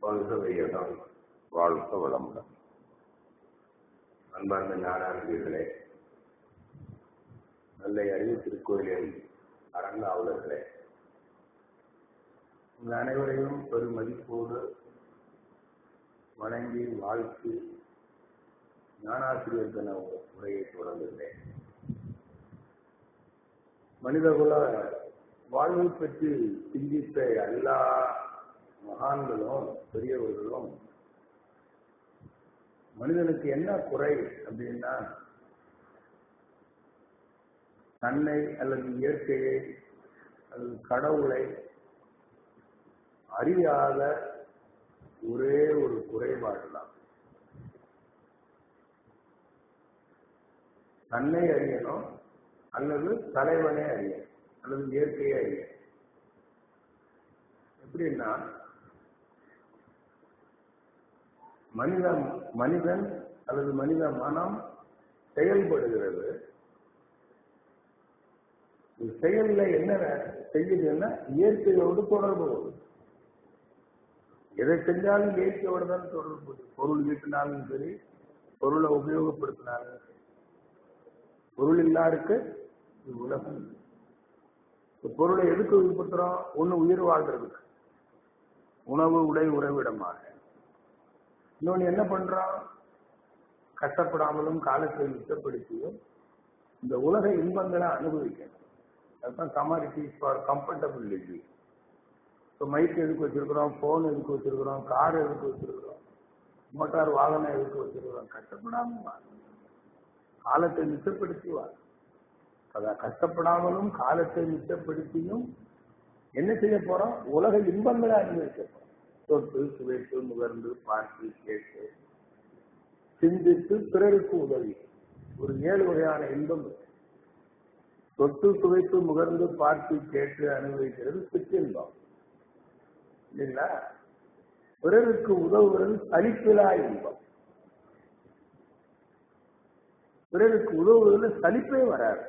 வாழ்க வையகம், வாழ்க வளமுடன். அன்பார்ந்த ஞானாசிரியர்களே, நல்ல அறிவு திருக்கோயிலில் அரங்காவலர்களே, உங்கள் அனைவரையும் பெருமதிப்போடு வணங்கி வாழ்த்து ஞானாசிரியர் தின உரையை தொடர்ந்துள்ளேன். மனிதகுல வாழ்வை பற்றி சிந்தித்த எல்லா மகான்களும் பெரியவர்களும் மனிதனுக்கு என்ன குறை அப்படின்னா, தன்னை அல்லது இயற்கையை அல்லது கடவுளை அறியாத ஒரே ஒரு குறைபாடுதான். தன்னை அறியணும் அல்லது தலைவனே அறியணும் அல்லது இயற்கையை அறியணும். எப்படின்னா, மனிதன் அல்லது மனித மனம் செயல்படுகிறது. செயல்ல என்ன செய்யுதுன்னா இயற்கையோடு தொடர்பு. எதை செஞ்சாலும் இயற்கையோடு தான் தொடர்பு. பொருள் ஈட்டினாலும் சரி, பொருளை உபயோகப்படுத்தினாலும் சரி. பொருள் இல்லாருக்கு உலகம். பொருளை எதுக்கு உபயோகப்படுத்துறோம்? ஒண்ணு உயிர் வாழ்றதுக்கு, உணவு உடை உறைவிடமாக. இன்னொன்னு என்ன பண்றோம்? கஷ்டப்படாமலும் காலத்தை மிச்சப்படுத்தியும் இந்த உலக இன்பங்களை அனுபவிக்கணும். அதுதான் கமாடிட்டிஸ் ஃபார் கம்ஃபர்டபுள் லிவிங். இப்போ மைக் எதுக்கு வச்சிருக்கிறோம், போன் எதுக்கு வச்சிருக்கிறோம், கார் எதுக்கு வச்சிருக்கிறோம், மோட்டார் வாகனம் எதுக்கு வச்சிருக்கிறோம்? கஷ்டப்படாம காலத்தை மிச்சப்படுத்தி அதான் கஷ்டப்படாமலும் காலத்தை மிச்சப்படுத்தியும் என்ன செய்ய போறோம்? உலக இன்பங்களை அனுபவிக்க போறோம். தொட்டு சுவைத்து முகர்ந்து பார்த்து கேட்டு சிந்தித்து பிறருக்கு உதவி. ஒரு 7 வகையான இன்பம். தொட்டு சுவைத்து முகர்ந்து பார்த்து கேட்டு அனுபவிக்கிறது சிற்றின்பம் இல்லைங்களா? பிறருக்கு உதவுகிறது சலிப்பிலா இன்பம். பிறருக்கு உதவுவதில் சலிப்பே வராது.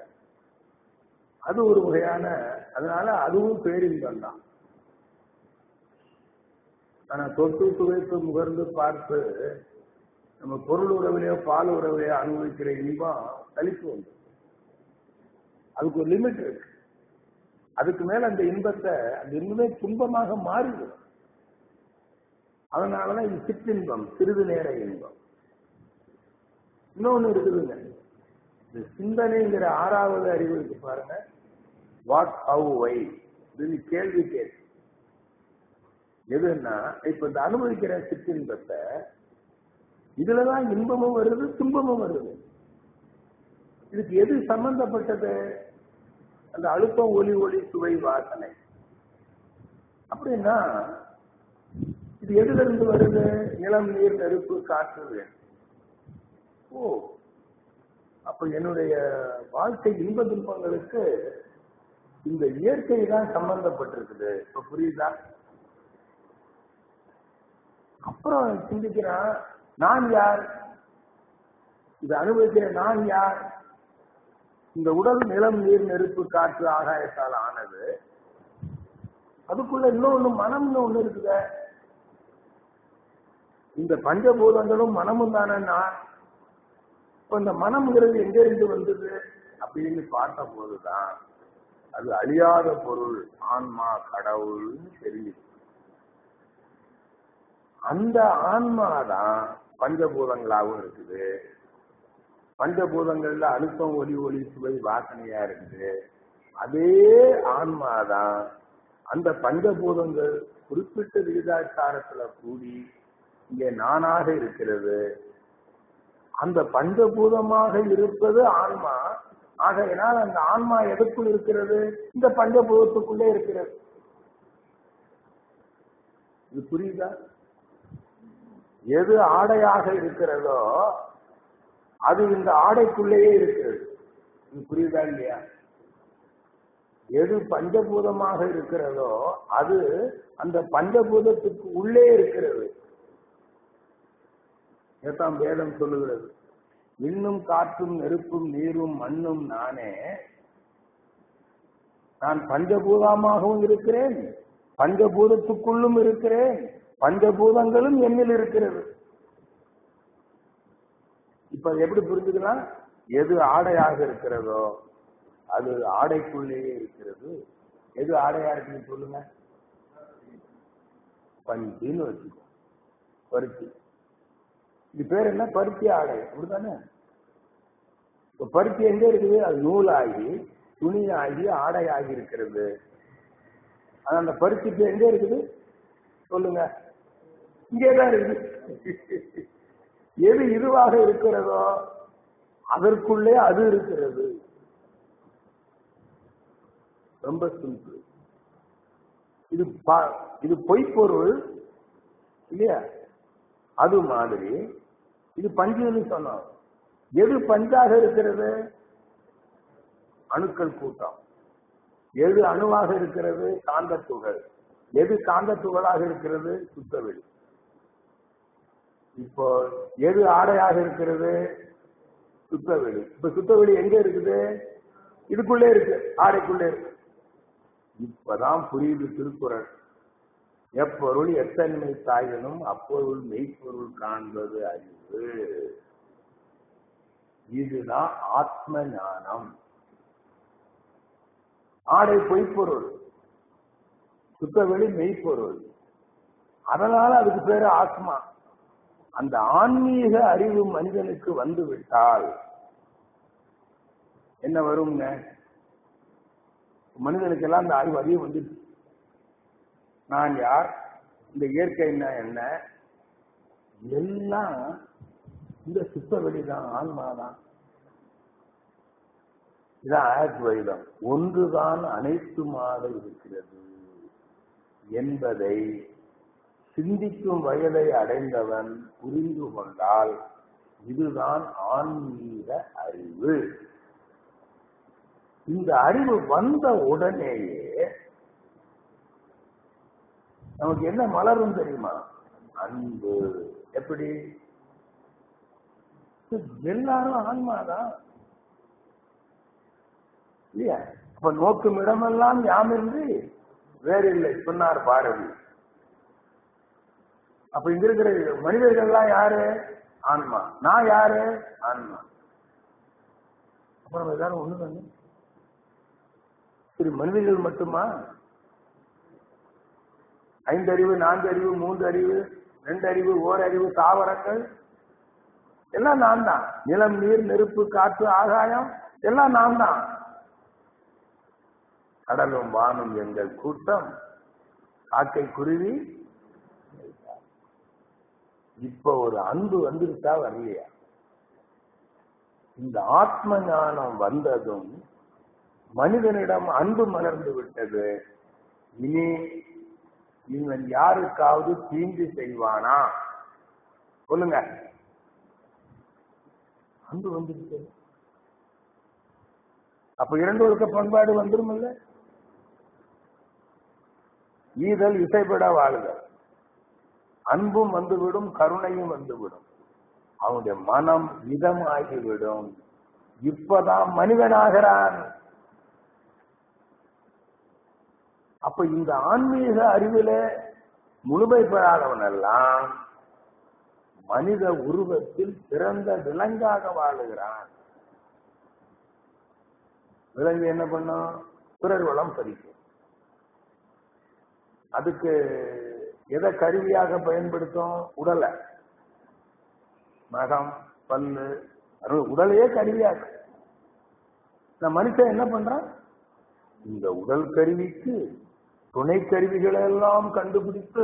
அது ஒரு வகையான, அதனால அதுவும் பேரின்பம் தான். ஆனா தொட்டு சுவைத்து முகர்ந்து பார்த்து நம்ம பொருள் உறவிலையோ பால் உறவிலையோ அனுபவிக்கிற இன்பம் சலிப்பு உண்டு. அதுக்கு ஒரு லிமிட் இருக்கு. அதுக்கு மேல அந்த இன்பமே துன்பமாக மாறிடும். அதனாலதான் இது சிற்றின்பம், சிறிது நேர இன்பம். இன்னொன்னு இருக்குதுங்க, இந்த சிந்தனைங்கிற 6வது அறிவு இருக்கு பாருங்க. வாட், ஹவ், வை, இது கேள்வி கேட்டு. எதுன்னா, இப்ப இந்த அனுபவிக்கிற சிற்றின்பத்தை இதுலதான் இன்பமும் வருது, துன்பமும் வருது. இதுக்கு எது சம்பந்தப்பட்டது? அந்த அழுத்தம், ஒலி சுவை வாசனை. அப்படின்னா இது எதுல இருந்து வருது? நிலம், நீர், நெருப்பு, காற்று. ஓ, அப்ப என்னுடைய வாழ்க்கை இன்ப துன்பங்களுக்கு இந்த இயற்கை தான் சம்பந்தப்பட்டிருக்குது. இப்ப புரியுதா? அப்புறம் சிந்திக்கிறான், நான் யார்? இதை அனுபவிக்கிற நான் யார்? இந்த உடல் நிலம், நீர், நெருப்பு, காற்று, ஆகாயத்தால் ஆனது. அதுக்குள்ள இன்னொன்னு மனம்னு ஒண்ணு இருக்குத. இந்த பஞ்சபூதங்களும் மனமும் தானே நான். இப்ப இந்த மனம்ங்கிறது எங்க இருந்து வந்தது அப்படின்னு பார்த்த போதுதான் அது அழியாத பொருள், ஆன்மா, கடவுள்னு தெரியுது. அந்த ஆன்மாதான் பஞ்சபூதங்களாகவும் இருக்குது. பஞ்சபூதங்கள்ல அழுத்தம், ஒலி சுவை வாசனையா இருக்குது. அதே ஆன்மாதான் அந்த பஞ்சபூதங்கள் குறிப்பிட்ட விகிதாச்சாரத்துல கூடி இங்கே நானாக இருக்கிறது. அந்த பஞ்சபூதமாக இருப்பது ஆன்மா. ஆகையினால் அந்த ஆன்மா எதற்குள் இருக்கிறது? இந்த பஞ்சபூதத்துக்குள்ளே இருக்கிறது. இது புரியுதா? எது ஆடையாக இருக்கிறதோ அது இந்த ஆடைக்குள்ளேயே இருக்கிறது. இது புரியுதா இல்லையா? எது பஞ்சபூதமாக இருக்கிறதோ அது அந்த பஞ்சபூதத்துக்கு உள்ளே இருக்கிறது. இதைத்தான் வேதம் சொல்லுகிறது. விண்ணும் காற்றும் நெருப்பும் நீரும் மண்ணும் நானே, நான் பஞ்சபூதமாகவும் இருக்கிறேன், பஞ்சபூதத்துக்குள்ளும் இருக்கிறேன், பஞ்சபூதங்களும் என்னில் இருக்கிறது. இப்ப எப்படி புரிஞ்சுக்கலாம்? எது ஆடையாக இருக்கிறதோ அது ஆடைக்குள்ளேயே இருக்கிறது. எது ஆடையா இருக்குன்னு சொல்லுங்க. பஞ்சின்னு வச்சுக்கோ, பருத்தி. இது பேர் என்ன? பருத்தி ஆடை, அப்படித்தானே? இப்ப பருத்தி எங்க இருக்குது? அது நூலாகி துணியாகி ஆடையாகி இருக்கிறது. ஆனா அந்த பருத்திக்கு எங்க இருக்குது சொல்லுங்க? இங்கேதான் இருக்குது. எது இதுவாக இருக்கிறதோ அதற்குள்ளே அது இருக்கிறது. ரொம்ப சிம்பிள். இது பொய்ப்பொருள் இல்லையா? அது மாதிரி இது பஞ்சுன்னு சொன்னோம். எது பஞ்சாக இருக்கிறது? அணுக்கள் கூட்டம். எது அணுவாக இருக்கிறது? காந்த துகள். எது காந்த துகளாக இருக்கிறது? சுத்தவெளி. இப்போ எது ஆடையாக இருக்கிறது? சுத்தவெளி. இப்ப சுத்தவெளி எங்க இருக்குது? இதுக்குள்ளே இருக்கு, ஆடைக்குள்ளே இருக்கு. இப்பதான் புரியுது திருக்குறள். எப்பொருள் எத்தன்மை தாயினும் அப்பொருள் மெய்ப்பொருள் காண்பது அறிவு. இதுதான் ஆத்ம ஞானம். ஆடை பொய்ப்பொருள், சுத்தவெளி மெய்ப்பொருள். அதனால அதுக்கு பேரு ஆத்மா. அந்த ஆன்மீக அறிவு மனிதனுக்கு வந்து விட்டால் என்ன வரும்ங்க? மனிதனுக்கு எல்லாம் அந்த அறிவு அறிவு வந்துச்சு. நான் யார், இந்த இயற்கை என்ன, எல்லாம் இந்த சுத்த வெளிதான், ஆன்மாதான். இதான் ஆத்வைதம். ஒன்றுதான் அனைத்துமாக இருக்கிறது என்பதை சிந்திக்கும் வயதை அடைந்தவன் புரிந்து கொண்டால் இதுதான் ஆன்மீக அறிவு. இந்த அறிவு வந்த உடனேயே நமக்கு என்ன மலரும் தெரியுமா? அன்பு. எப்படி? எல்லாரும் ஆன்மாதான் இல்லையா? அப்ப நோக்கும் இடமெல்லாம் யாமின்றி வேறில்லை சொன்னார் பாரதி. அப்ப இங்க இருக்கிற மனிதர்கள்லாம் யாரு? ஆன்மா. நான் யாரு? ஆன்மா. அப்புறம் எல்லாரும் ஒண்ணு தானே. சரி, மனிதர்கள் மட்டுமா? 5 அறிவு, 4 அறிவு, 3 அறிவு, 2 அறிவு, ஓரறிவு, தாவரங்கள் எல்லாம் நான் தான். நிலம், நீர், நெருப்பு, காற்று, ஆகாயம் எல்லாம் நான் தான். கடலும் வானும் எங்கள் கூட்டம், காக்கை குருவி. இப்ப ஒரு அன்பு வந்துருச்சா வரலையா? இந்த ஆத்ம ஞானம் வந்ததும் மனிதனிடம் அன்பு மலர்ந்து விட்டது. இனி இவன் யாருக்காவது தீங்கு செய்வானா? சொல்லுங்க. அன்பு வந்துருக்கு. அப்ப 2 ஒழுக்க பண்பாடு வந்துரும் இல்ல? ஈதல் இசைப்பட வாழுதல். அன்பும் வந்துவிடும், கருணையும் வந்துவிடும். அவனுடைய மனம் இதமாகிவிடும். இப்பதான் மனிதனாகிறான். அப்ப இந்த ஆன்மீக அறிவில முழுமை பெறாதவன் எல்லாம் மனித உருவத்தில் பிறந்த விலங்காக வாழுகிறான். விலங்கு என்ன பண்ணும்? பிறர் வளம் பறிக்கும். அதுக்கு எதை கருவியாக பயன்படுத்தும்? உடலை. நகம், பல்லு, உடலையே கருவியாக. மனுஷன் என்ன பண்றான்? இந்த உடல் கருவிக்கு துணை கருவிகளை எல்லாம் கண்டுபிடித்து,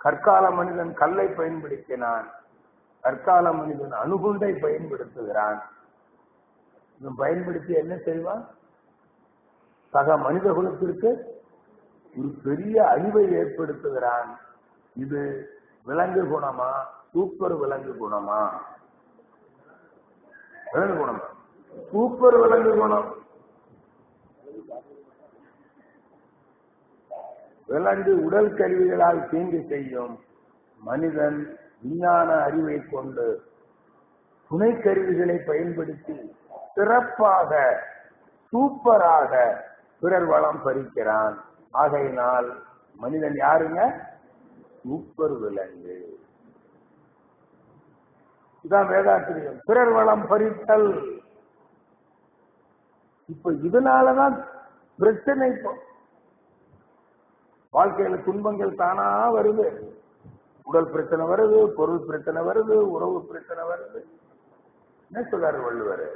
கற்கால மனிதன் கல்லை பயன்படுத்தினான், கற்கால மனிதன் அணுகுண்டை பயன்படுத்துகிறான். இவன் பயன்படுத்தி என்ன செய்வான்? சக மனித குலத்திற்கு ஒரு பெரிய அழிவை ஏற்படுத்துகிறான். இது விலங்கு குணமா? சூப்பர் விலங்கு குணமா? விலங்கு குணமா? சூப்பர் விலங்கு குணம். விலங்கு உடல் கருவிகளால் தீங்கு செய்யும். மனிதன் விஞ்ஞான அறிவை கொண்டு துணை கருவிகளை பயன்படுத்தி சிறப்பாக சூப்பராக பிறர் வளம் பறிக்கிறான். ஆகையினால் மனிதன் யாருங்க? சூப்பர் விலங்கு. இதான் வேதாத்திரியம். பிறர் வளம் பறித்தல். இப்ப இதனாலதான் பிரச்சனை. இப்போ வாழ்க்கையில துன்பங்கள் தானா வருது. உடல் பிரச்சனை வருது, பொருள் பிரச்சனை வருது, உறவு பிரச்சனை வருது. என்ன சொல்றாரு வள்ளுவர்?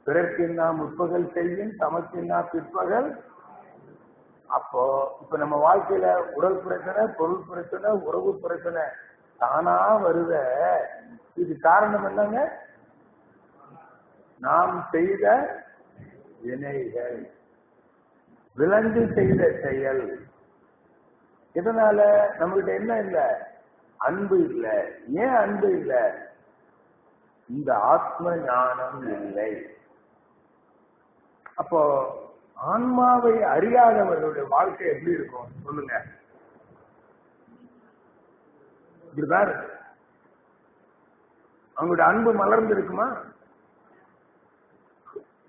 பிறர்க்கின்னா முற்பகல் செய்யும், தமக்கின்னா பிற்பகல். அப்போ இப்ப நம்ம வாழ்க்கையில உடல் பிரச்சனை, பொருள் பிரச்சனை, உறவு பிரச்சனை தானா வருத. இது காரணம் என்னங்க? நாம் செய்த வினைகள், விலங்கு செய்த செயல். இதனால நம்மகிட்ட என்ன இல்ல? அன்பு இல்ல. ஏன் அன்பு இல்ல? இந்த ஆத்ம ஞானம் இல்லை. அப்போ ஆன்மாவை அறியாதவர்களுடைய வாழ்க்கை எப்படி இருக்கும் சொல்லுங்க? இப்படிதான் இருக்கு. அவங்களுடைய அன்பு மலர்ந்து இருக்குமா?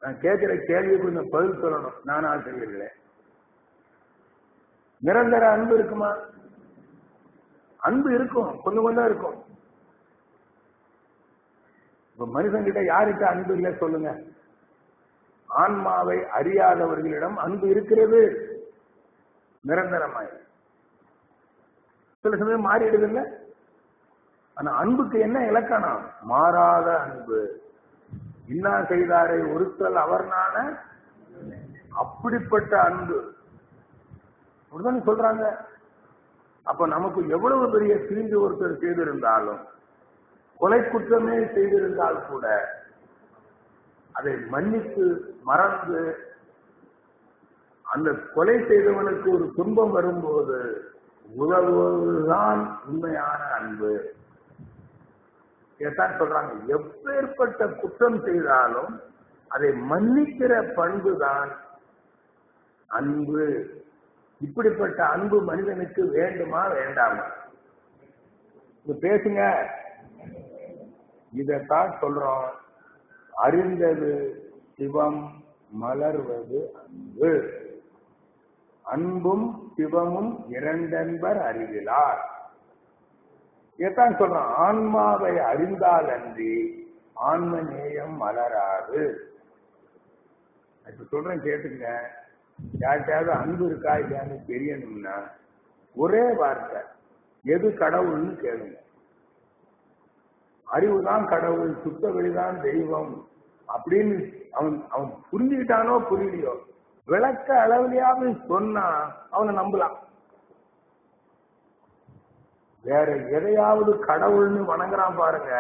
நான் கேட்கிற கேள்வி கொஞ்சம் பதில் சொல்லணும். நான் ஆசிரியர்களே, நிரந்தர அன்பு இருக்குமா? அன்பு இருக்கும், கொஞ்சம் கொஞ்சம் இருக்கும். இப்ப மனுஷங்கிட்ட யாருக்கு அன்பு இல்லை சொல்லுங்க? ஆன்மாவை அறியாதவர்களிடம் அன்பு இருக்கிறது, நிரந்தரமாய். சில சமயம் மாறிடுது இல்ல? ஆனா அன்புக்கு என்ன இலக்கணம்? மாறாத அன்பு. இன்னா செய்தாரை ஒருத்தல் அவர்னான அப்படிப்பட்ட அன்பு. அப்படிதான் சொல்றாங்க. அப்ப நமக்கு எவ்வளவு பெரிய தீங்கு ஒருத்தர் செய்திருந்தாலும், கொலை குற்றமே செய்திருந்தால் கூட அதை மன்னித்து மறந்து, அந்த கொலை செய்தவனுக்கு ஒரு துன்பம் வரும்போது உதவுவதுதான் உண்மையான அன்பு. இதைத்தான் சொல்றாங்க. எப்பேற்பட்ட குற்றம் செய்தாலும் அதை மன்னிக்கிற பண்பு தான் அன்பு. இப்படிப்பட்ட அன்பு மனிதனுக்கு வேண்டுமா வேண்டாமா? பேசுங்க. இதத்தான் சொல்றோம். அறிந்தது சிவம் மலர்வது அன்பு. அன்பும் சிவமும் இரண்டென்பர் அறிவிலார். இதைத்தான் சொல்றோம். ஆன்மாவை அறிந்தால் அன்றி ஆன்ம நேயம் மலராது. இப்ப சொல்றேன் கேட்டுங்க. யாருக்காவது அன்பு இருக்கா இல்லையான்னு தெரியணும்னா ஒரே வார்த்தை, எது கடவுள்னு கேளுங்க. அறிவுதான் கடவுள், சுத்த வெளிதான் தெய்வம் அப்படின்னு அவன் புரிஞ்சுக்கிட்டானோ புரியலையோ, விளக்க அளவுலையாவது சொன்னா அவனை நம்பலாம். வேற எதையாவது கடவுள்னு வணங்குறான் பாருங்க,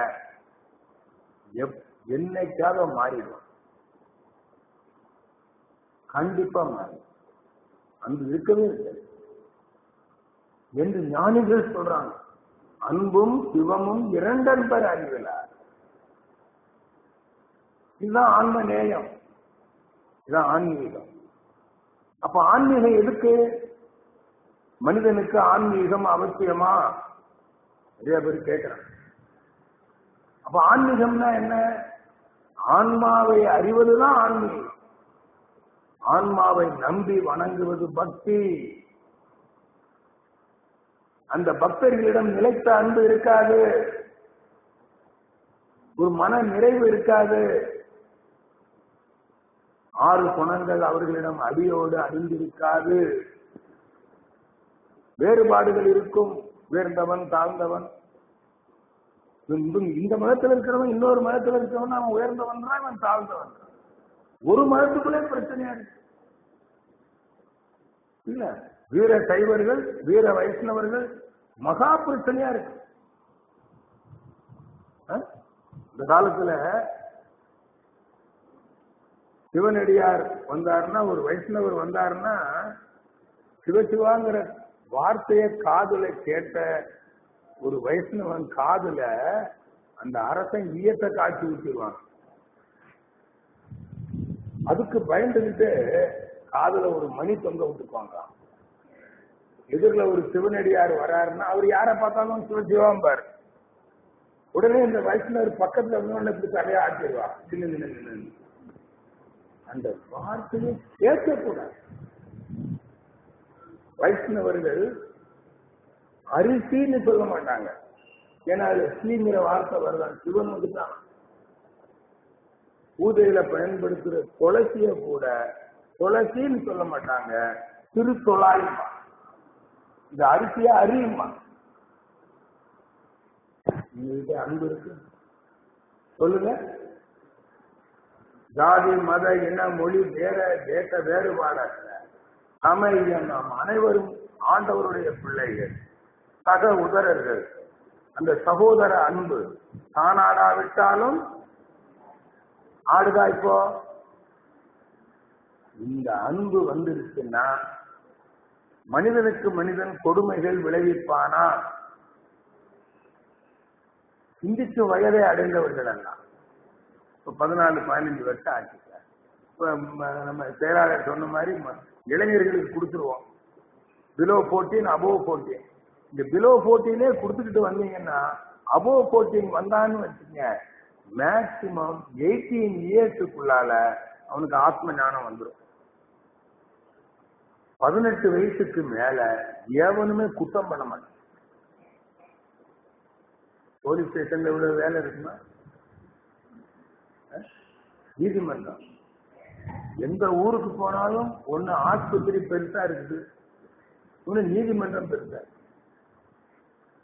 என்னைக்காக மாறிடும். கண்டிப்பா மாறி அன்பு இருக்கவே இல்லை என்று ஞானிகள் சொல்றாங்க. அன்பும் சிவமும் இரண்டென்பர் அறிவிலார். இதுதான் ஆன்ம நேயம், இதுதான் ஆன்மீகம். அப்ப ஆன்மீகம் எதுக்கு? மனிதனுக்கு ஆன்மீகம் அவசியமா? நிறைய பேர் கேட்கிறாங்க. அப்ப ஆன்மீகம்னா என்ன? ஆன்மாவை அறிவதுதான் ஆன்மீகம். ஆன்மாவை நம்பி வணங்குவது பக்தி. அந்த பக்தர்களிடம் நிலைத்த அன்பு இருக்காது, ஒரு மன நிறைவு இருக்காது. 6 குணங்கள் அவர்களிடம் அடியோடு அறிந்திருக்காது. வேறுபாடுகள் இருக்கும். உயர்ந்தவன் தாழ்ந்தவன். இந்த மதத்தில் இருக்கிறவன் இன்னொரு மதத்தில் இருக்கிறவன் அவன் உயர்ந்தவன் தான், அவன் தாழ்ந்தவன். ஒரு மதத்துக்குள்ளே பிரச்சனையா இருக்கு இல்ல? வீர சைவர்கள், வீர வைஷ்ணவர்கள் மகா பிரச்சனையா இருக்கு. இந்த காலத்துல சிவனடியார் வந்தாருன்னா, ஒரு வைஷ்ணவர் வந்தாருன்னா, சிவசிவாங்கிற வார்த்தையை காதுல கேட்ட ஒரு வைஷ்ணவன் காதுல அந்த அரசன் ஈயத்தை காட்சி ஊற்றிடுவான். அதுக்கு பயந்துகிட்டு காதுல ஒரு மணி தொங்க விட்டுக்குவாங்க. எதிரில் ஒரு சிவனடியார் வராருன்னா அவர் யாரை பார்த்தாலும் சிவசிவாம்பார். உடனே இந்த வைஷ்ணவர் பக்கத்துல இப்படி தலையா ஆக்கிடுவா. சின்ன அந்த வார்த்தையை கேட்கக்கூடாது. வைஷ்ணவர்கள் அரிசின்னு சொல்ல மாட்டாங்க. ஏன்னா அதுல ஸ்ரீங்கிற வார்த்தை வருதான், சிவனுக்கு தான். பூஜையில பயன்படுத்துற துளசிய கூட துளசின்னு சொல்ல மாட்டாங்க, திருத்தொழாயுமா. இந்த அரிசியா அறியுமா? உங்ககிட்ட அன்பு இருக்கு சொல்லுங்க. ஜாதி மத இன மொழி வேற தேச வேறுபாடற்ற அமைதியம் நாம் அனைவரும் ஆண்டவருடைய பிள்ளைகள், சக உதரர்கள். அந்த சகோதர அன்பு தானாடாவிட்டாலும் ஆடுதா? இப்போ இந்த அன்பு வந்திருக்குன்னா மனிதனுக்கு மனிதன் கொடுமைகள் விளைவிப்பானா? சிந்திச்சு வயதை அடைந்தவர்கள் எல்லாம் இப்ப 14-15 வருஷம் ஆச்சு. இப்ப நம்ம செயலாளர் சொன்ன மாதிரி இளைஞர்களுக்கு கொடுத்துருவோம் பிலோ 14 above 14. இந்த பிலோ 14 கொடுத்துக்கிட்டு வந்தீங்கன்னா above 14 வந்தான்னு வச்சுங்க, மேக்சிமம் 18 இயர்ஸுக்குள்ளால அவனுக்கு ஆத்ம ஞானம் வந்துடும். 18 வயசுக்கு மேல எவனுமே குற்றம் பண்ண மாட்டான். போலீஸ் ஸ்டேஷன்ல இவ்வளவு வேலை இருக்குமா? நீதிமன்றம் எந்த ஊருக்கு போனாலும் ஒண்ணு ஆஸ்பத்திரி பெருசா இருக்குது, ஒண்ணு நீதிமன்றம் பெருசா இருக்கு.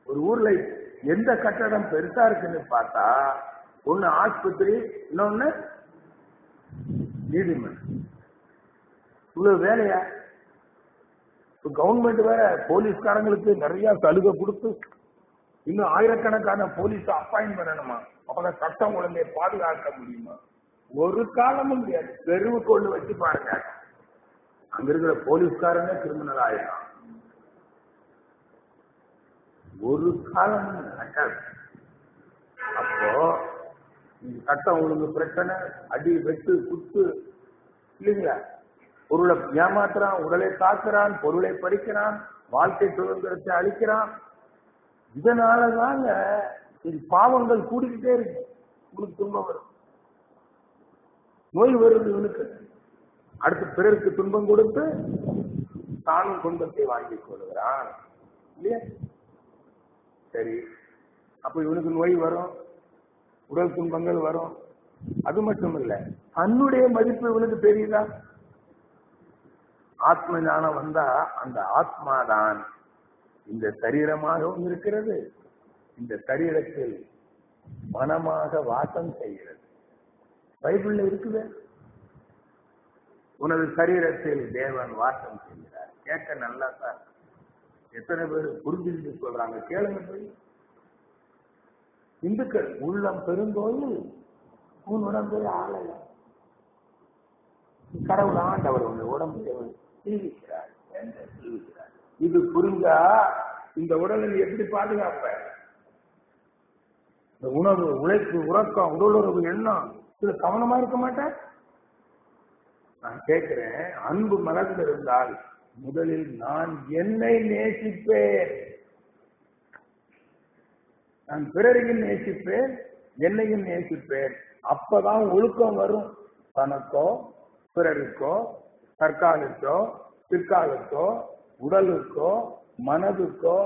ஒரு ஊர்ல எந்த கட்டடம் பெருசா இருக்குன்னு பார்த்தா ஒண்ணு ஆஸ்பத்திரி, இன்னொன்னு நீதிமன்றம். இவ்வளவு வேலையா? கவர்மெண்ட் வேற போலீஸ்காரங்களுக்கு நிறைய சலுகை கொடுத்து இன்னும் ஆயிரக்கணக்கான போலீஸ் அப்பாயிண்ட் பண்ணணுமா? அப்பதான் சட்டம் ஒழுங்கை பாதுகாக்க முடியுமா? ஒரு காலமும் முடியாது. தெருவு கொண்டு வச்சு பாருங்க, அங்க இருக்கிற போலீஸ்காரங்க கிரிமினல் ஆயிடும். ஒரு காலமும் நடக்காது. அப்போ சட்டம் ஒழுங்கு பிரச்சனை, அடி வெட்டு குத்து இல்லைங்களா? பொருளை ஏமாத்துறான், உடலை தாக்குறான், பொருளை பறிக்கிறான், வாழ்க்கை சுதந்திரத்தை அளிக்கிறான். இதனாலதாங்க பாவங்கள் கூடிக்கிட்டே இருக்கு. உங்களுக்கு துன்பம் வரும், நோய் வருது இவனுக்கு. அடுத்து பிறருக்கு துன்பம் கொடுத்து தானும் துன்பத்தை வாங்கிக் கொள்கிறான் இல்லையா? சரி, அப்ப இவனுக்கு நோய் வரும், உடல் துன்பங்கள் வரும். அது மட்டும் இல்ல, தன்னுடைய மதிப்பு இவனுக்கு தெரியுதா? ஆத்ம ஞானம் வந்தா அந்த ஆத்மாதான் இந்த சரீரமாகவும் இருக்கிறது, இந்த சரீரத்தில் மனமாக வாசம் செய்கிறது. பைபிள்ல இருக்குது, உனது சரீரத்தில் தேவன் வாசம் செய்கிறார். கேட்க நல்லா சார், எத்தனை பேர் புரிஞ்சுட்டு சொல்றாங்க கேளுங்க போய். இந்துக்கள் உள்ளம் பெருந்தோயில் உன் உடம்பு ஆலயம். கடவுள் ஆண்டவர் உங்க உடம்பு ஜீவிக்கிறார். இது புரிஞ்சா இந்த உடலை எப்படி பாதுகாப்ப? இந்த உணவு, உழைப்பு, உறக்கம், உடலுறவு, எண்ணம், இதுல கவனமா இருக்க மாட்டேன். நான் கேட்கிறேன், அன்பு மனதில் இருந்தால் முதலில் நான் என்னை நேசிப்பேன், நான் பிறரையும் நேசிப்பேன், என்னையும் நேசிப்பேன். அப்பதான் ஒழுக்கம் வரும். தனக்கோ பிறருக்கோ தற்காலுக்கோ பிற்காலுக்கோ உடலுக்கோ மனதுக்கோ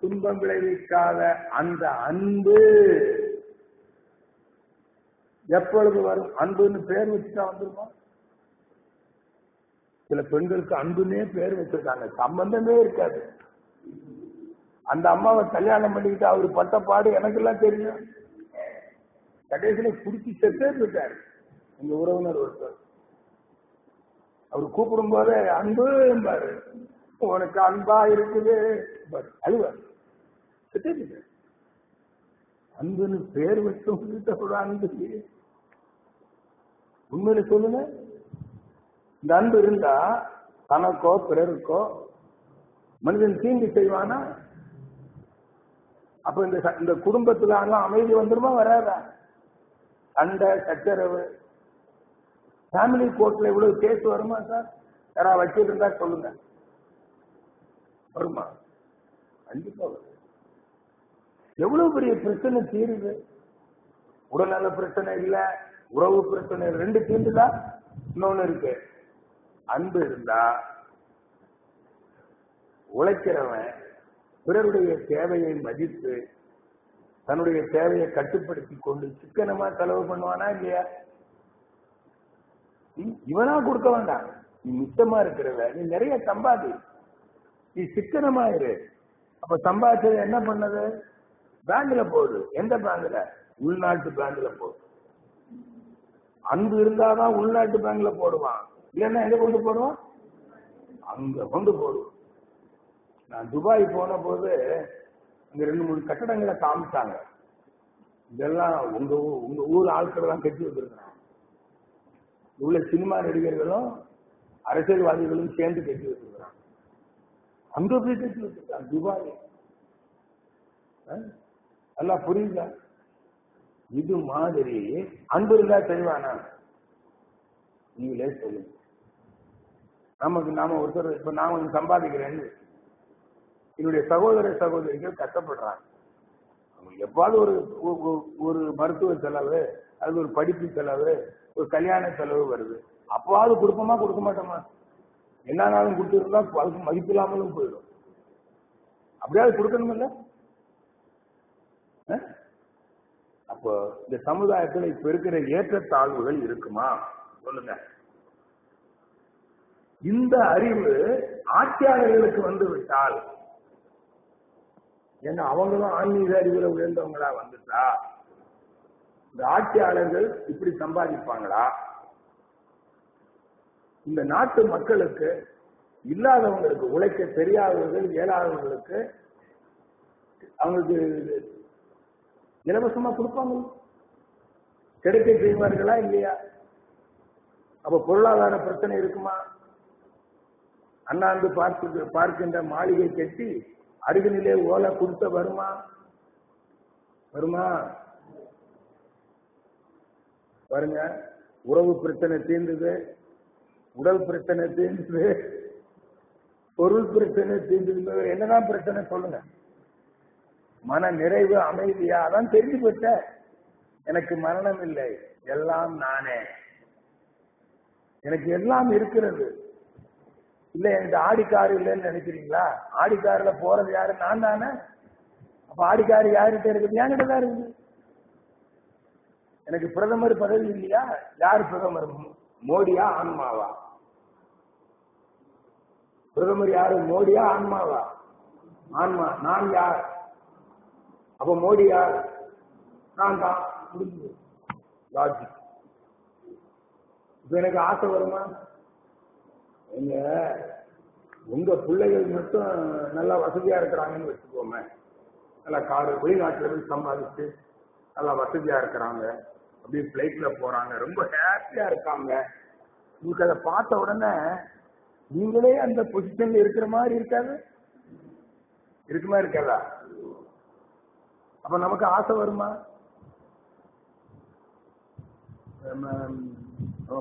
துன்பம் விளைவிக்காத அந்த அன்பு எப்பொழுது வரும்? அன்புன்னு பேர் வச்சுட்டா வந்துருமா? சில பெண்களுக்கு அன்புன்னே பேர் வச்சிருக்காங்க, சம்பந்தமே இருக்காது. அந்த அம்மாவை கல்யாணம் பண்ணிக்கிட்டு அவரு பட்ட பாடு எனக்கு எல்லாம் தெரியும். கடைசியில குடிச்சு செத்தே போயிட்டாரு எங்க உறவினர் ஒருத்தர். அவரு கூப்பிடும் போதே அன்பு என்பாரு, உனக்கு அன்பா இருக்குது அழுவார். செத்தே போயிட்டாரு. அன்புன்னு பேர் வச்சு ஒரு அன்பு உண்மையில சொல்லுங்க. இந்த அன்பு இருந்தா தனக்கோ பிறருக்கோ மனிதன் தீங்கு செய்வானா? அப்ப இந்த குடும்பத்துல எல்லாம் அமைதி வந்துருமா வராதா? சண்டை சச்சரவு, ஃபேமிலி கோர்ட்ல இவ்வளவு கேஸ் வருமா சார்? யாரா வச்சிருந்தா சொல்லுங்க, வருமா? கண்டிப்பா வரும். எவ்வளவு பெரிய பிரச்சனை தீருது. உடல்நல பிரச்சனை இல்ல, உறவு பிரச்சனை, ரெண்டு தீர்ந்துதா? இன்னொன்னு இருக்கு, அன்பு இருந்தா உழைக்கிறவன் பிறருடைய தேவையை மதித்து தன்னுடைய தேவையை கட்டுப்படுத்தி கொண்டு சிக்கனமா செலவு பண்ணுவானா இல்லையா? இவனா கொடுக்க வேண்டாம், நீ மிச்சமா இருக்கிறத நீ நிறைய சம்பாதி, நீ சிக்கனமா இரு. அப்ப சம்பாதிச்சது என்ன பண்ணது? பேங்க்ல போகுது. எந்த பேங்க்ல? உள்நாட்டு பேங்க்ல போகுது. அன்பு இருந்தாதான் உள்நாட்டு பேங்க்ல போடுவான், இல்லைன்னா எங்க கொண்டு போடுவான்? அங்க கொண்டு போடுவான். நான் துபாய் போன போது அங்க 2-3 கட்டடங்களை காமிச்சாங்க. இதெல்லாம் உங்க ஊர் ஆட்கள் எல்லாம் கட்டி வச்சிருக்கிறாங்க. உள்ள சினிமா நடிகர்களும் அரசியல்வாதிகளும் சேர்ந்து கட்டி வச்சிருக்கிறாங்க. அங்க போய் கட்டி வச்சிருக்காங்க துபாய். நல்லா புரியுதா? இது மாதிரி அன்பு இருந்தா செய்வானா? நீங்களே சொல்லுங்க. நாம ஒருத்தர் இப்ப நான் கொஞ்சம் சம்பாதிக்கிறேன்னு, என்னுடைய சகோதர சகோதரிகள் கஷ்டப்படுறாங்க. எப்பாவது ஒரு மருத்துவ செலவு, அது ஒரு படிப்பு செலவு, ஒரு கல்யாண செலவு வருது. அப்பாவது கொடுப்போமா கொடுக்க மாட்டோமா? என்னாலும் கொடுத்துருந்தா அதுக்கு மதிப்பு இல்லாமலும் போயிடும். அப்படியாவது கொடுக்கணும் இல்ல? அப்போ இந்த சமுதாயத்தில் இப்ப இருக்கிற ஏற்றத்தாழ்வுகள் இருக்குமா சொல்லுங்க. இந்த அறிவு ஆட்சியாளர்களுக்கு வந்து விட்டால், ஏன்னா அவங்களும் ஆன்மீக அறிவுல உயர்ந்தவங்களா வந்துட்டா, இந்த ஆட்சியாளர்கள் இப்படி சம்பாதிப்பாங்களா? இந்த நாட்டு மக்களுக்கு, இல்லாதவங்களுக்கு, உழைக்க தெரியாதவர்கள், இயலாதவர்களுக்கு அவங்களுக்கு இலவசமா கொடுப்பாங்க, கிடைக்க செய்வார்களா இல்லையா? அப்ப பொருளாதார பிரச்சனை இருக்குமா? அண்ணாந்து பார்க்கின்ற மாளிகை கட்டி அருகினிலே ஓலை கொடுத்த வருமா? பாருங்க, உறவு பிரச்சனை தீர்ந்தது, உடல் பிரச்சனை தீர்ந்தது, பொருள் பிரச்சனை தீர்ந்தது. என்னதான் பிரச்சனை சொல்லுங்க? மன நிறைவு, அமைதியா? அதான் தெரிஞ்சு போச்ச, எனக்கு மரணம் இல்லை, எல்லாம் நானே, எனக்கு எல்லாம் இருக்கிறது. இல்ல எனக்கு ஆடிக்காரு இல்லைன்னு நினைக்கிறீங்களா? ஆடிக்காருல போறது யாரு? நான் தானே. அப்ப ஆடிக்காரு யாருகிட்ட இருக்குது? என்கிட்ட தான் இருக்குது. எனக்கு பிரதமர் பதவி இல்லையா? யார் பிரதமர்? மோடியா ஆன்மாவா? பிரதமர் யாரு? மோடியா ஆன்மாவா? ஆன்மா. நான் யார்? அப்ப மோடி யார்? நான் தான். லாஜிக். இப்ப எனக்கு ஆசை வருமா? உங்க பிள்ளைகள் மட்டும் நல்லா வசதியா இருக்கிறாங்கன்னு வச்சுக்கோமே, நல்லா காடு வெளிநாட்டுல போய் சம்பாதிச்சு நல்லா வசதியா இருக்கிறாங்க, அப்படியே பிளைட்ல போறாங்க, ரொம்ப ஹாப்பியா இருக்காங்க. உங்களுக்கு அதை பார்த்த உடனே நீங்களே அந்த பொசிஷன்ல இருக்கிற மாதிரி இருக்காது? இருக்குமா இருக்காதா? அப்ப நமக்கு ஆசை வருமா?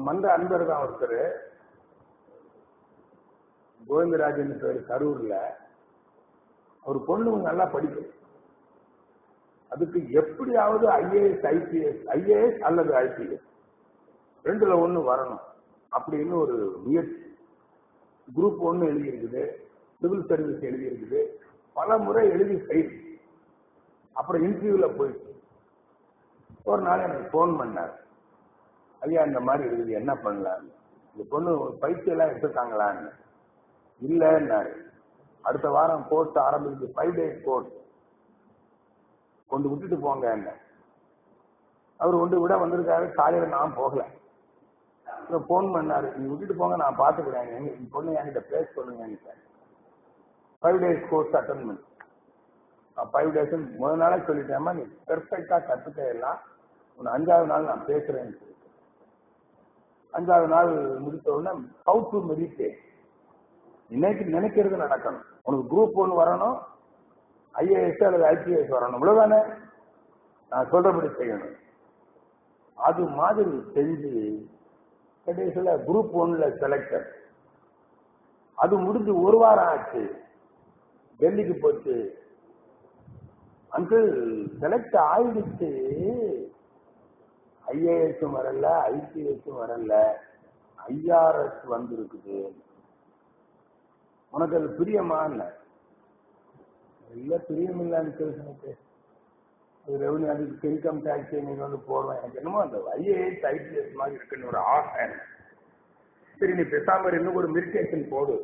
மந்த அன்பர் தான் ஒருத்தர், கோவிந்தராஜன் பேர், கரூர்ல. ஒரு பொண்ணு நல்லா படிக்கும், அதுக்கு எப்படியாவது ஐஏஎஸ் அல்லது ஐபிஎஸ் ரெண்டுல ஒண்ணு வரணும் அப்படின்னு ஒரு முயற்சி. குரூப் 1 எழுதி இருக்குது, சிவில் சர்வீஸ் எழுதி இருக்குது, பல முறை எழுதி செய்து. அப்புறம் இன்டர்வியூல போயிட்டு ஒரு நாள் எனக்கு போன் பண்ணார், ஐயா இந்த மாதிரி இருக்குது, என்ன பண்ணலாம்? இந்த பொண்ணு பயிற்சி எல்லாம் எடுத்துட்டாங்களான்னு. இல்லைன்னாரு. அடுத்த வாரம் கோர்ஸ் ஆரம்பிச்சு 5 days கோர்ஸ் கொண்டு விட்டுட்டு போங்க. அவர் கொண்டு விட வந்திருக்காரு. காலையில நான் போகல. போன் பண்ணாரு, நீ விட்டுட்டு போங்க, நான் பாத்துக்கிறேன், பொண்ணு என்கிட்ட பேச சொல்லுங்க. 5 days கோர்ஸ் அட்டன் பண்ணி 5 days முதல் நாளே சொல்லிட்டேன், நீ பெர்ஃபெக்டா கத்துக்க எல்லாம், 5வது நாள் நான் பேசுறேன்னு சொல்லி 5வது நாள் முடித்த உடனே ஹவு டு மெடிடேட், இன்னைக்கு நினைக்கிறது நடக்கணும். உனக்கு குரூப் 1 வரணும், ஐஏஎஸ் அல்லது ஐபிஎஸ் வரணும், இவ்வளவுதானே. நான் சொல்றபடி செய்யணும். அது மாதிரி செஞ்சு கடைசியில குரூப் 1ல செலக்டட். அது முடிஞ்சு 1 வாரம் ஆச்சு, டெல்லிக்கு போச்சு. அங்கிள் செலக்ட் ஆயிடுச்சு, ஐஏஎஸும் வரல, ஐபிஎஸும் வரல, ஐஆர்எஸ் வந்திருக்குது. உனக்கு அது பிரியமான எல்லாம் பிரியமில்லான்னு கிருஷ்ணனுக்கு ரெவன்யூ, அதுக்கு இன்கம் டேக்ஸ் நீங்க வந்து போடுவேன். எனக்கு என்னமோ அந்த ஐஏஎஸ் ஐபிஎஸ் மாதிரி இருக்குன்னு ஒரு ஆசை. சரி நீ பேசாம இன்னும் ஒரு மெடிடேஷன் போடு,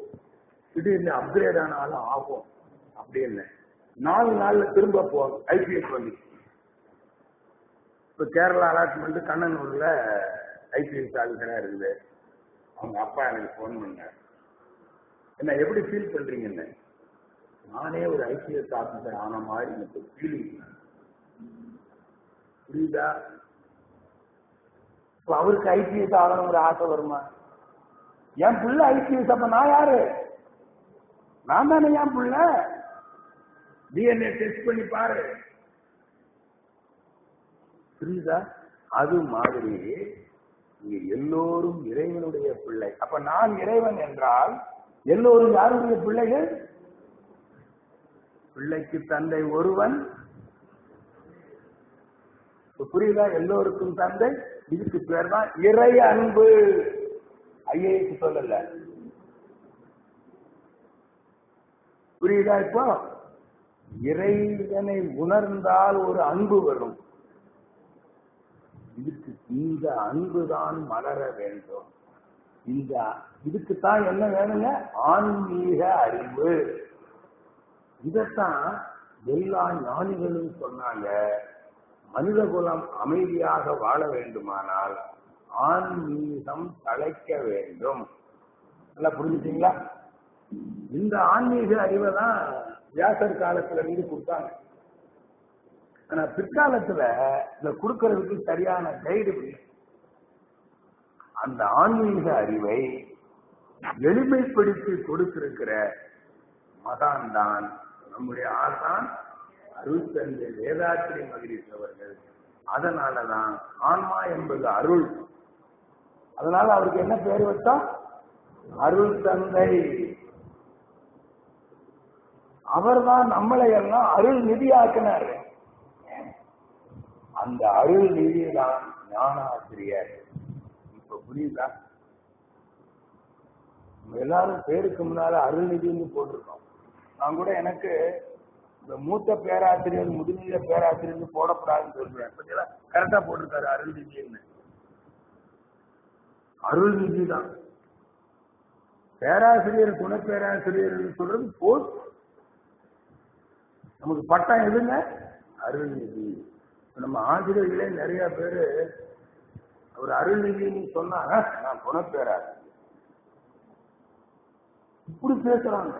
திடீர்னு அப்கிரேட் ஆனாலும் ஆகும் அப்படின்னு 4 நாள்ல திரும்ப போகும். ஐபிஎஸ் வந்து இப்ப கேரளா அலாட்மெண்ட் கண்ணனூர்ல ஐபிஎஸ் ஆளுநரா இருக்குது. அவங்க அப்பா எனக்கு போன் பண்ணார், என்ன எப்படி ஃபீல் பண்றீங்கன்னு. நானே ஒரு ஐபிஎஸ் ஆபீசர் ஆன மாதிரி எனக்கு ஃபீலிங். புரியுதா? அவருக்கு ஐபிஎஸ் ஆகணுங்கிற ஆசை வருமா? என் புள்ள ஐபிஎஸ், அப்ப நான் யாரு? நான் தானே என் புள்ள. டிஎன்ஏ டெஸ்ட் பண்ணி பாரு. புரியுதா? அது மாதிரி இங்க எல்லோரும் இறைவனுடைய பிள்ளை. அப்ப நான் இறைவன் என்றால் எல்லோரும் யாருடைய பிள்ளைகள்? பிள்ளைக்கு தந்தை ஒருவன். புரியுதா? எல்லோருக்கும் தந்தை. இதுக்கு பேர் தான் இறை அன்பு. ஐஏஎஸ் சொல்லல. புரியுதா? இப்போ இறைவனை உணர்ந்தால் ஒரு அன்பு வரும். இதுக்கு இந்த அன்புதான் மலர வேண்டும். இதுக்குத்தான் என்ன வேணுங்க? ஆன்மீக அறிவு. இதத்தான் எல்லா ஞானிகளும் சொன்னாங்க. மனித குலம் அமைதியாக வாழ வேண்டுமானால் ஆன்மீகம் தழைக்க வேண்டும். நல்லா புரிஞ்சுட்டீங்களா? இந்த ஆன்மீக அறிவை தான் வியாசர் காலத்துல இருந்து கொடுத்தாங்க. ஆனா பிற்காலத்துல இத கொடுக்கறதுக்கு சரியான கைடு இல்லை. அந்த ஆன்மீக அறிவை எளிமைப்படுத்தி கொடுத்திருக்கிற மகான் தான் நம்முடைய ஆசான் அருள்தந்தை வேதாத்திரி மகரிஷி அவர்கள். அதனாலதான் ஆன்மா என்பது அருள். அதனால அவருக்கு என்ன பேர் வச்சா? அருள் தந்தை. அவர்தான் நம்மளை எல்லாம் அருள் நிதியாக்கினார். அந்த அருள் நிதி தான் ஞானாசிரியர். இப்ப புரியுதா? எல்லாரும் பேருக்கு முன்னால அருள் நிதின்னு போட்டிருக்கோம். நான் கூட எனக்கு இந்த மூத்த பேராசிரியர் முதுநிலை பேராசிரியர் போடக்கூடாதுன்னு சொல்றேன். கொஞ்சம் கரெக்டா போட்டிருக்காரு அருள் நிதின்னு. அருள் நிதி தான். பேராசிரியர் துணை பேராசிரியர் சொல்றது போஸ்ட். நமக்கு பட்டம் எதுங்க? அருள் நிதி. நம்ம ஆசிரியர்களே நிறைய பேரு அவர் அருள் நிதினு சொன்னாங்க, நான் துணை பேராசிரியர் இப்படி பேசுறாங்க.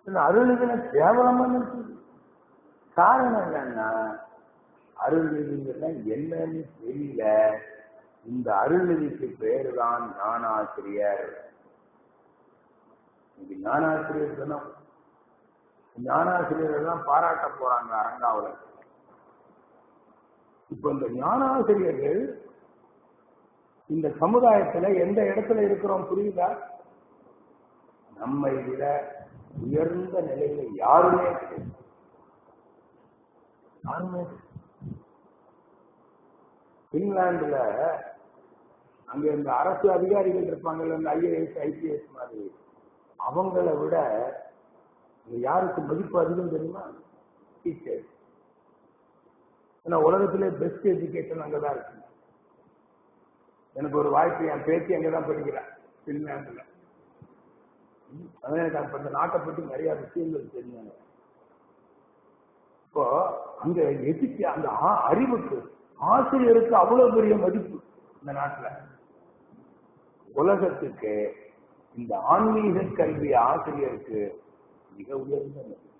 அருள் நிதியில கேவலமா இருக்கு. காரணம் என்னன்னா அருள்நிதிங்கிறத என்னன்னு தெரியல. இந்த அருள்நிதிக்கு பேருதான் ஞானாசிரியர். இது ஞானாசிரியர் தினம். ஞானாசிரியர் எல்லாம் பாராட்ட போறாங்க அரங்காவல. இப்ப இந்த ஞானாசிரியர்கள் இந்த சமுதாயத்துல எந்த இடத்துல இருக்கிறோம் புரியுதா? நம்மை விட உயர்ந்த நிலையில யாருமே கிடையாது. பின்லாந்துல அங்க இந்த அரசு அதிகாரிகள் இருப்பாங்கல்ல, இந்த ஐஏஎஸ் ஐபிஎஸ் மாதிரி, அவங்கள விட யாருக்கு மதிப்பு அதிகம் தெரியுமா? டீச்சர். ஏன்னா உலகத்திலே பெஸ்ட் எஜுகேஷன் அங்கதான் இருக்கு. எனக்கு ஒரு வாய்ப்பு, என் பேச்சு அங்கதான் படிக்கிறேன் பின்லாந்துல. அதான் எனக்கு அந்த நாட்டை பற்றி நிறைய விஷயங்கள் தெரியும். இப்போ அங்க எதுக்கு அந்த அறிவுக்கு, ஆசிரியருக்கு அவ்வளவு பெரிய மதிப்பு இந்த நாட்டுல. உலகத்துக்கு இந்த ஆன்மீக கல்வி ஆசிரியருக்கு மிக உயர்ந்த மதிப்பு.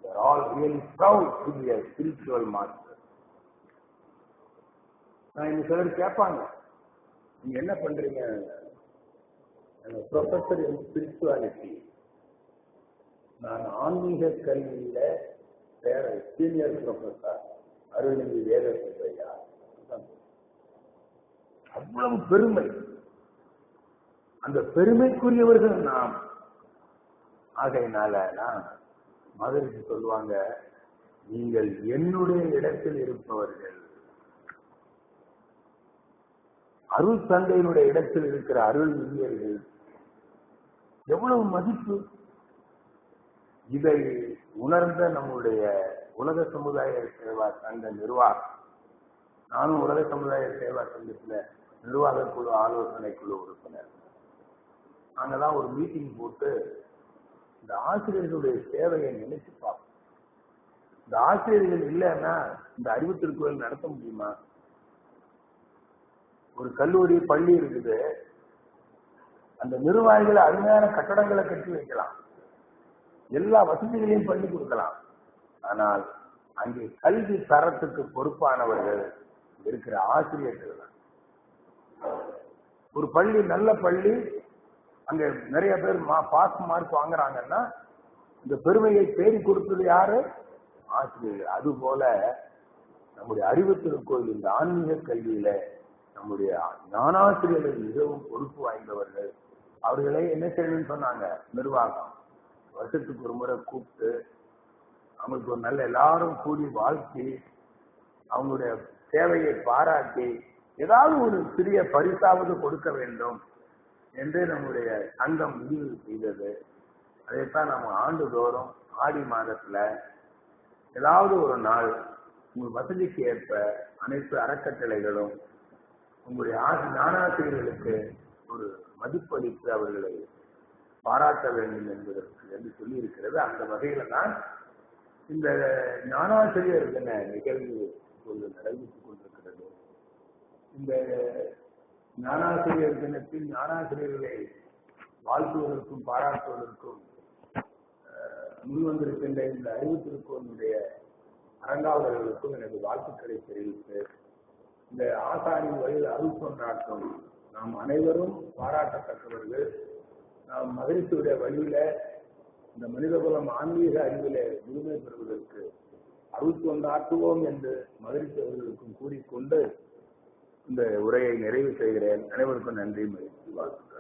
They are all really proud to be a spiritual master. நான் இந்த சிலர் கேட்பாங்க, நீங்க என்ன பண்றீங்க? Professor in spirituality. நான் ஆன்மீக கல்வியில வேற சீனியர் ப்ரொஃபஸர் அருள்நிதி வேத சொல்றையா. அவ்வளவு பெருமை. அந்த பெருமைக்குரியவர்கள் நாம். ஆகையினால மகரிஷி சொல்லுவாங்க, நீங்கள் என்னுடைய இடத்தில் இருப்பவர்கள். அருள் தந்தையினுடைய இடத்தில் இருக்கிற அருள் நிதியர்கள் எவ்வளவு மதிப்பு. இதை உணர்ந்த நம்முடைய உலக சமுதாய சேவா சங்க நிர்வாகம், நானும் உலக சமுதாய சேவா சங்கத்துல நிர்வாக குழு ஆலோசனை குழு உறுப்பினர், நாங்கெல்லாம் ஒரு மீட்டிங் போட்டு இந்த ஆசிரியர்களுடைய சேவையை நினைச்சு பார்ப்போம். இந்த ஆசிரியர்கள் இல்லைன்னா இந்த அறிவு திருக்கோயில் நடத்த முடியுமா? ஒரு கல்லூரி பள்ளி இருக்குது, அந்த நிர்வாகிகள் அருமையான கட்டடங்களை கட்டி வைக்கலாம், எல்லா வசதிகளையும் பண்ணி கொடுக்கலாம். ஆனால் அங்கே கல்வி தரத்துக்கு பொறுப்பானவர்கள் இருக்கிற ஆசிரியர்கள் தான். ஒரு பள்ளி நல்ல பள்ளி, அங்க நிறைய பேர் பாஸ் மார்க் வாங்குறாங்கன்னா இந்த பெருமையை தேடி கொடுத்தது யாரு? ஆசிரியர்கள். அது போல நம்முடைய அறிவு திருக்கோயில் இந்த ஆன்மீக கல்வியில நம்முடைய ஞானாசிரியர்கள் மிகவும் பொறுப்பு வாய்ந்தவர்கள். அவர்களை என்ன செய்யணும்னு சொன்னாங்க நிர்வாகம், வருஷத்துக்கு ஒரு முறை கூப்பிட்டு அவங்களுக்கு ஒரு நல்ல எல்லாரும் கூடி வாழ்த்தி அவங்களுடைய சேவையை பாராட்டி ஏதாவது ஒரு சிறிய பரிசாவது கொடுக்க வேண்டும் என்று நம்முடைய சங்கம் முடிவு செய்தது. அதைத்தான் நம்ம ஆண்டுதோறும் ஆடி மாதத்துல ஏதாவது ஒரு நாள் உங்கள் வசதிக்கு ஏற்ப அனைத்து அறக்கட்டளைகளும் உங்களுடைய ஞானாசிரியர்களுக்கு ஒரு மதிப்பளித்து அவர்களை பாராட்ட வேண்டும் என்பதற்கு என்று சொல்லி இருக்கிறது. அந்த வகையில தான் இந்த ஞானாசிரியர் தின நிகழ்வு இப்பொழுது நடைபெற்றுக் கொண்டிருக்கிறது. இந்த ஞானாசிரியர் தினத்தில் ஞானாசிரியர்களை வாழ்த்துவதற்கும் பாராட்டுவதற்கும் முன்வந்திருக்கின்ற இந்த அறிவு திருக்கோயிலுடைய அரங்காவலர்களுக்கும் எனது வாழ்த்துக்களை தெரிவித்து, இந்த ஆசாரின் வழியில் அருள் சொன்னாட்டும் நாம் அனைவரும் பாராட்டத்தக்கவர்கள். நாம் மகிழ்ச்சியுடைய வழியில இந்த மனிதகுலம் ஆன்மீக அறிவில உரிமை பெறுவதற்கு அருள் தொண்டாற்றுவோம் என்று மகிழ்ச்சி அவர்களுக்கும் கூறிக்கொண்டு இந்த உரையை நிறைவு செய்கிறேன். அனைவருக்கும் நன்றி, மகிழ்ச்சி, வாழ்த்துக்கள்.